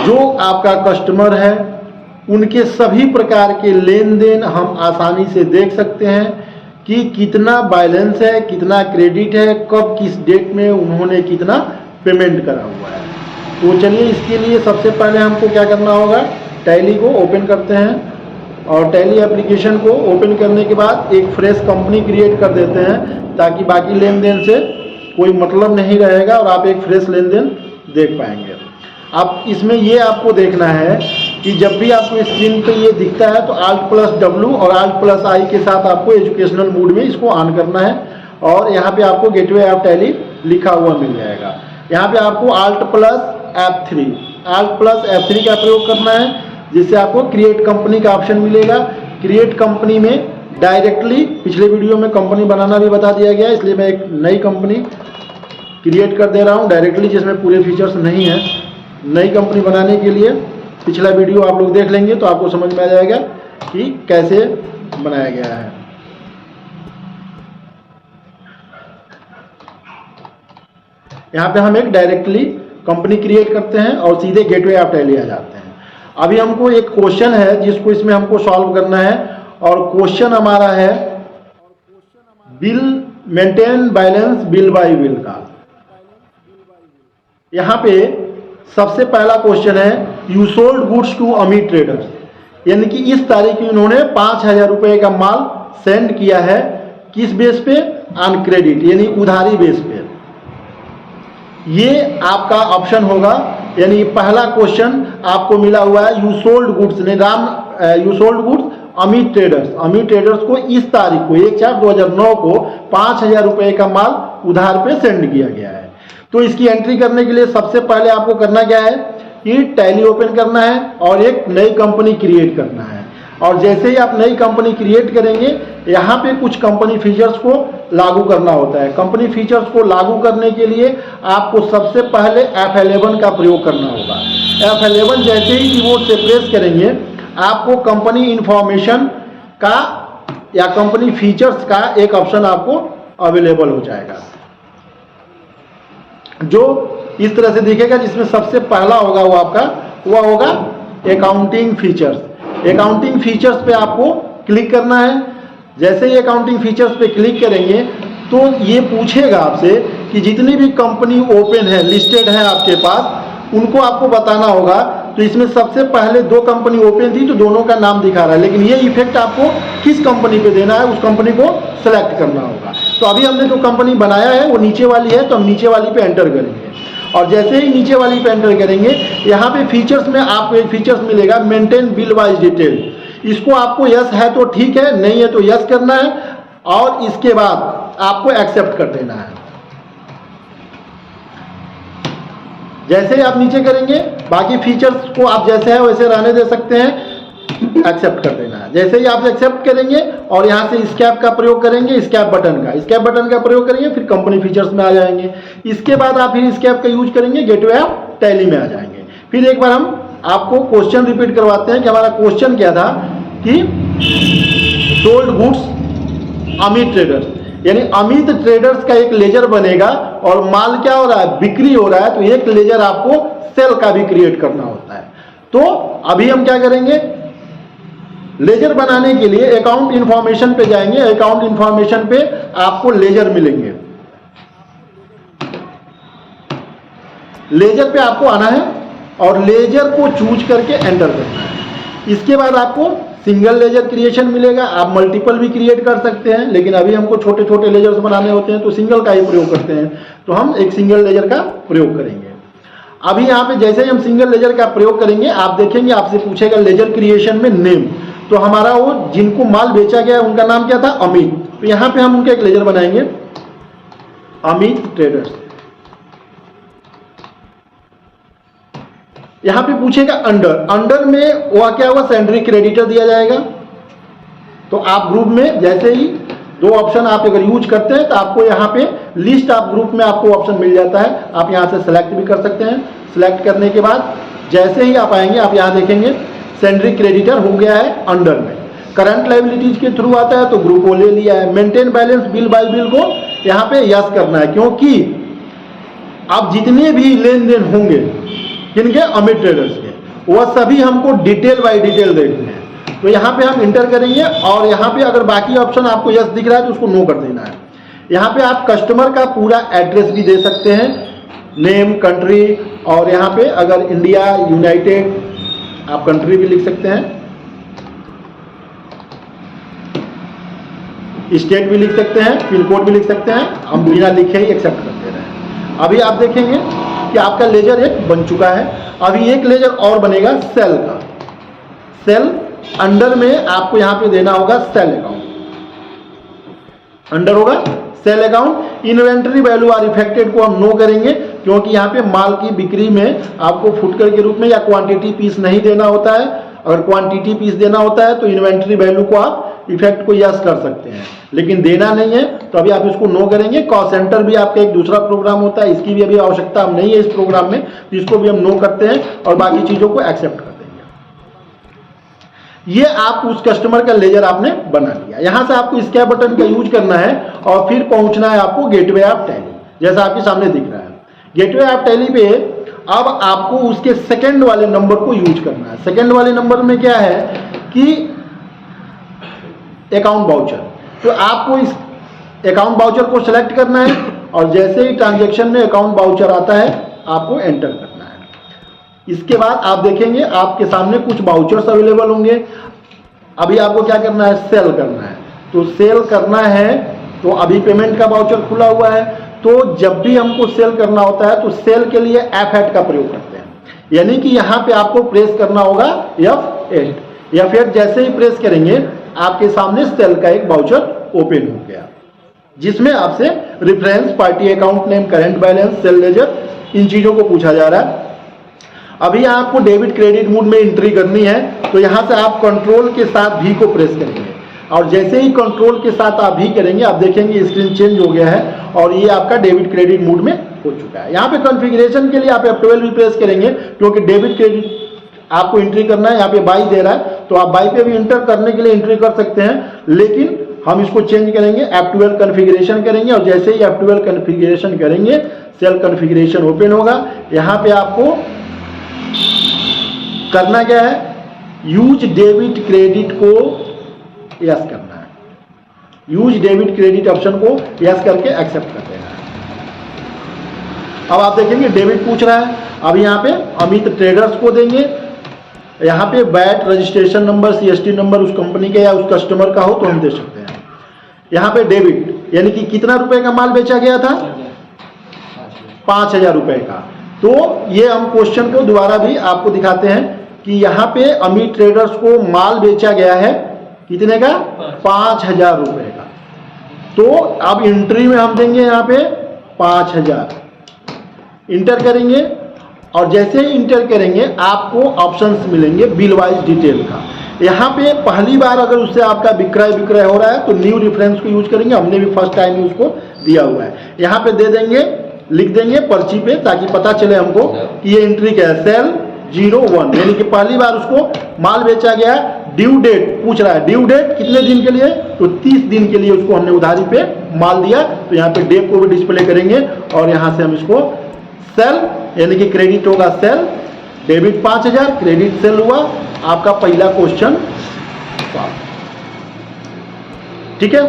जो आपका कस्टमर है उनके सभी प्रकार के लेन देन हम आसानी से देख सकते हैं कि कितना बैलेंस है, कितना क्रेडिट है, कब किस डेट में उन्होंने कितना पेमेंट करा हुआ है। तो चलिए इसके लिए सबसे पहले हमको क्या करना होगा, टैली को ओपन करते हैं और टैली एप्लीकेशन को ओपन करने के बाद एक फ्रेश कंपनी क्रिएट कर देते हैं ताकि बाकी लेन देन से कोई मतलब नहीं रहेगा और आप एक फ्रेश लेन देन देख पाएंगे। अब इसमें ये आपको देखना है कि जब भी आपको स्क्रीन पे ये दिखता है तो Alt+W और Alt+I के साथ आपको एजुकेशनल मोड में इसको ऑन करना है और यहाँ पे आपको गेटवे ऑफ टैली लिखा हुआ मिल जाएगा। यहाँ पे आपको Alt+F3 का प्रयोग करना है जिससे आपको क्रिएट कंपनी का ऑप्शन मिलेगा। क्रिएट कंपनी में डायरेक्टली पिछले वीडियो में कंपनी बनाना भी बता दिया गया, इसलिए मैं एक नई कंपनी क्रिएट कर दे रहा हूँ डायरेक्टली जिसमें पूरे फीचर्स नहीं है। नई कंपनी बनाने के लिए पिछला वीडियो आप लोग देख लेंगे तो आपको समझ में आ जाएगा कि कैसे बनाया गया है। यहाँ पे हम एक डायरेक्टली कंपनी क्रिएट करते हैं और सीधे गेटवे ऑफ टैली आ जाते हैं। अभी हमको एक क्वेश्चन है जिसको इसमें हमको सॉल्व करना है और क्वेश्चन हमारा है bill maintain balance bill by bill का। यहाँ पे सबसे पहला क्वेश्चन है you sold goods to Amit traders, यानी कि इस तारीख को इन्होंने 5,000 रुपये का माल सेंड किया है, किस बेस पे, ऑन क्रेडिट यानी उधारी बेस पे। ये आपका ऑप्शन होगा, यानी पहला क्वेश्चन आपको मिला हुआ है you sold goods you sold goods Amit traders. Amit traders को इस तारीख को 1/4/2009 को 5,000 रुपये का माल उधार पे सेंड किया गया है। तो इसकी एंट्री करने के लिए सबसे पहले आपको करना क्या है कि टैली ओपन करना है और एक नई कंपनी क्रिएट करना है। और जैसे ही आप नई कंपनी क्रिएट करेंगे यहाँ पे कुछ कंपनी फीचर्स को लागू करना होता है। कंपनी फीचर्स को लागू करने के लिए आपको सबसे पहले F11 का प्रयोग करना होगा। F11 जैसे ही कीबोर्ड से प्रेस करेंगे आपको कंपनी इंफॉर्मेशन का या कंपनी फीचर्स का एक ऑप्शन आपको अवेलेबल हो जाएगा जो इस तरह से दिखेगा, जिसमें सबसे पहला होगा वो आपका वह होगा अकाउंटिंग फीचर्स। अकाउंटिंग फीचर्स पे आपको क्लिक करना है। जैसे ही अकाउंटिंग फीचर्स पे क्लिक करेंगे तो ये पूछेगा आपसे कि जितनी भी कंपनी ओपन है, लिस्टेड है आपके पास, उनको आपको बताना होगा। तो इसमें सबसे पहले 2 कंपनी ओपन थी तो दोनों का नाम दिखा रहा है, लेकिन ये इफेक्ट आपको किस कंपनी पे देना है उस कंपनी को सेलेक्ट करना होगा। तो अभी हमने जो कंपनी बनाया है वो नीचे वाली है, तो हम नीचे वाली पे एंटर करेंगे और जैसे ही नीचे वाली पे एंटर करेंगे यहाँ पे फीचर्स में आपको एक फीचर्स मिलेगा मेंटेन बिल वाइज डिटेल। इसको आपको यस है तो ठीक है, नहीं है तो यस करना है और इसके बाद आपको एक्सेप्ट कर देना है। जैसे ही आप नीचे करेंगे बाकी फीचर्स को आप जैसे है वैसे रहने दे सकते हैं, एक्सेप्ट कर देना है। जैसे ही आप एक्सेप्ट करेंगे और यहाँ से स्कैप का प्रयोग करेंगे, स्कैप बटन का प्रयोग करेंगे, फिर कंपनी फीचर्स में आ जाएंगे। इसके बाद आप फिर स्कैप का यूज करेंगे, गेटवे ऑफ टैली में आ जाएंगे। फिर एक बार हम आपको क्वेश्चन रिपीट करवाते हैं कि हमारा क्वेश्चन क्या था कि सोल्ड गुड्स अमित ट्रेडर्स, यानी अमित ट्रेडर्स का एक लेजर बनेगा और माल क्या हो रहा है, बिक्री हो रहा है, तो एक लेजर आपको सेल का भी क्रिएट करना होता है। तो अभी हम क्या करेंगे, लेजर बनाने के लिए अकाउंट इंफॉर्मेशन पे जाएंगे। अकाउंट इंफॉर्मेशन पे आपको लेजर मिलेंगे। लेजर पे आपको आना है और लेजर को चूज करके एंटर करना है। इसके बाद आपको सिंगल लेजर क्रिएशन मिलेगा। आप मल्टीपल भी क्रिएट कर सकते हैं, लेकिन अभी हमको छोटे छोटे लेजर्स बनाने होते हैं तो सिंगल का ही प्रयोग करते हैं, तो हम एक सिंगल लेजर का प्रयोग करेंगे। अभी यहाँ पे जैसे ही हम सिंगल लेजर का प्रयोग करेंगे आप देखेंगे आपसे पूछेगा लेजर क्रिएशन में नेम। तो हमारा वो जिनको माल बेचा गया उनका नाम क्या था, अमित। तो यहाँ पे हम उनका एक लेजर बनाएंगे, अमित ट्रेडर्स। यहाँ पे पूछेगा अंडर में वह क्या होगा, सेंड्री क्रेडिटर दिया जाएगा। तो आप ग्रुप में जैसे ही 2 ऑप्शन आप अगर यूज करते हैं तो आपको यहाँ पे लिस्ट ऑफ ग्रुप में आपको ऑप्शन मिल जाता है। आप यहाँ से सेलेक्ट भी कर सकते हैं। सेलेक्ट करने के बाद जैसे ही आप आएंगे आप यहाँ देखेंगे सेंड्री क्रेडिटर हो गया है अंडर में। करंट लायबिलिटीज के थ्रू आता है तो ग्रुप वो ले लिया है। Maintain balance bill by bill को यहाँ पे यस करना है, क्योंकि अब जितने भी लेन देन होंगे किनके, अमित ट्रेडर्स के, वह सभी हमको डिटेल बाय डिटेल देखने हैं। तो यहाँ पे हम इंटर करेंगे और यहाँ पे अगर बाकी ऑप्शन आपको यस दिख रहा है तो उसको नो कर देना है। यहाँ पे आप कस्टमर का पूरा एड्रेस भी दे सकते हैं, नेम, कंट्री, और यहाँ पे अगर इंडिया, यूनाइटेड, आप कंट्री भी लिख सकते हैं, स्टेट भी लिख सकते हैं, पिन कोड भी लिख सकते हैं। हम बिना लिखे ही एक्सेप्ट कर दे रहे हैं। अभी आप देखेंगे कि आपका लेजर एक बन चुका है। अभी एक लेजर और बनेगा सेल का। सेल अंडर में आपको यहाँ पे देना होगा सेल अकाउंट, अंडर होगा sale account. Inventory value are affected को हम नो करेंगे, क्योंकि यहाँ पे माल की बिक्री में आपको फुटकर के रूप में या क्वांटिटी पीस नहीं देना होता है। अगर क्वांटिटी पीस देना होता है तो इन्वेंटरी वैल्यू को आप इफेक्ट को यस कर सकते हैं, लेकिन देना नहीं है तो अभी आप इसको नो करेंगे। कॉस्ट सेंटर भी आपका एक दूसरा प्रोग्राम होता है, इसकी भी अभी आवश्यकता हम नहीं है इस प्रोग्राम में, तो इसको भी हम नो करते हैं और बाकी चीजों को एक्सेप्ट कर देंगे। ये आप उस कस्टमर का लेजर आपने बना लिया। यहां से आपको स्कैप बटन का यूज करना है और फिर पहुंचना है आपको गेटवे ऑफ टैली, जैसा आपके सामने दिख रहा है। गेटवे ऑफ टैली पे अब आपको उसके सेकंड वाले नंबर को यूज करना है। सेकंड वाले नंबर में क्या है कि अकाउंट वाउचर, तो आपको इस अकाउंट वाउचर को सिलेक्ट करना है और जैसे ही ट्रांजैक्शन में अकाउंट वाउचर आता है आपको एंटर करना है। इसके बाद आप देखेंगे आपके सामने कुछ वाउचर्स अवेलेबल होंगे। अभी आपको क्या करना है, सेल करना है। तो सेल करना है तो अभी पेमेंट का वाउचर खुला हुआ है, तो जब भी हमको सेल करना होता है तो सेल के लिए F8 का प्रयोग करते हैं, यानी कि यहाँ पे आपको प्रेस करना होगा F8 या फिर जैसे ही प्रेस करेंगे आपके सामने सेल का एक वाउचर ओपन हो गया, जिसमें आपसे reference, party account name, current balance, sale ledger, इन चीजों को पूछा जा रहा है। अभी आपको डेबिट क्रेडिट मोड में एंट्री करनी है, तो यहां से आप कंट्रोल के साथ भी को प्रेस करेंगे और जैसे ही कंट्रोल के साथ आप भी करेंगे आप देखेंगे स्क्रीन चेंज हो गया है और ये आपका डेबिट क्रेडिट मोड में हो चुका है। यहाँ पे कॉन्फ़िगरेशन के लिए आप F12 भी प्रेस करेंगे, क्योंकि डेबिट क्रेडिट आपको एंट्री करना है। यहाँ पे बाई दे रहा है तो आप बाई पे भी इंटर करने के लिए एंट्री कर सकते हैं, लेकिन हम इसको चेंज करेंगे, F12 कॉन्फ़िगरेशन करेंगे और जैसे ही F12 कॉन्फ़िगरेशन करेंगे सेल कॉन्फ़िगरेशन ओपन होगा। यहाँ पे आपको करना क्या है, यूज डेबिट क्रेडिट को यस करना है। यूज डेबिट क्रेडिट ऑप्शन को यस करके एक्सेप्ट कर देना है। अब आप देखेंगे डेबिट पूछ रहा है। अब यहाँ पे अमित ट्रेडर्स को देंगे। यहाँ पे VAT registration number, CST number उस कंपनी का या उस कस्टमर का हो तो हम दे सकते हैं। यहाँ पे डेबिट यानी कि कितना रुपए का माल बेचा गया था, 5000 रुपए का। तो ये हम क्वेश्चन को दोबारा भी आपको दिखाते हैं कि यहाँ पे अमित ट्रेडर्स को माल बेचा गया है कितने का, 5000 रुपए का। तो अब एंट्री में हम देंगे यहाँ पे 5000, इंटर करेंगे और जैसे ही इंटर करेंगे आपको ऑप्शंस मिलेंगे बिल वाइज डिटेल का। यहाँ पे पहली बार अगर उससे आपका विक्रय हो रहा है तो न्यू रेफरेंस को यूज करेंगे। हमने भी फर्स्ट टाइम उसको दिया हुआ है। यहाँ पे दे देंगे, लिख देंगे पर्ची पे, ताकि पता चले हमको कि ये एंट्री क्या है, सेल 01, यानी कि पहली बार उसको माल बेचा गया। ड्यू डेट पूछ रहा है, ड्यू डेट कितने दिन के लिए, तो 30 दिन के लिए उसको हमने उधारी पे माल दिया। तो यहाँ पे डेट को भी डिस्प्ले करेंगे और यहाँ से हम इसको सेल यानी कि क्रेडिट होगा सेल, डेबिट 5000, क्रेडिट सेल हुआ। आपका पहला क्वेश्चन सॉल्व। ठीक है।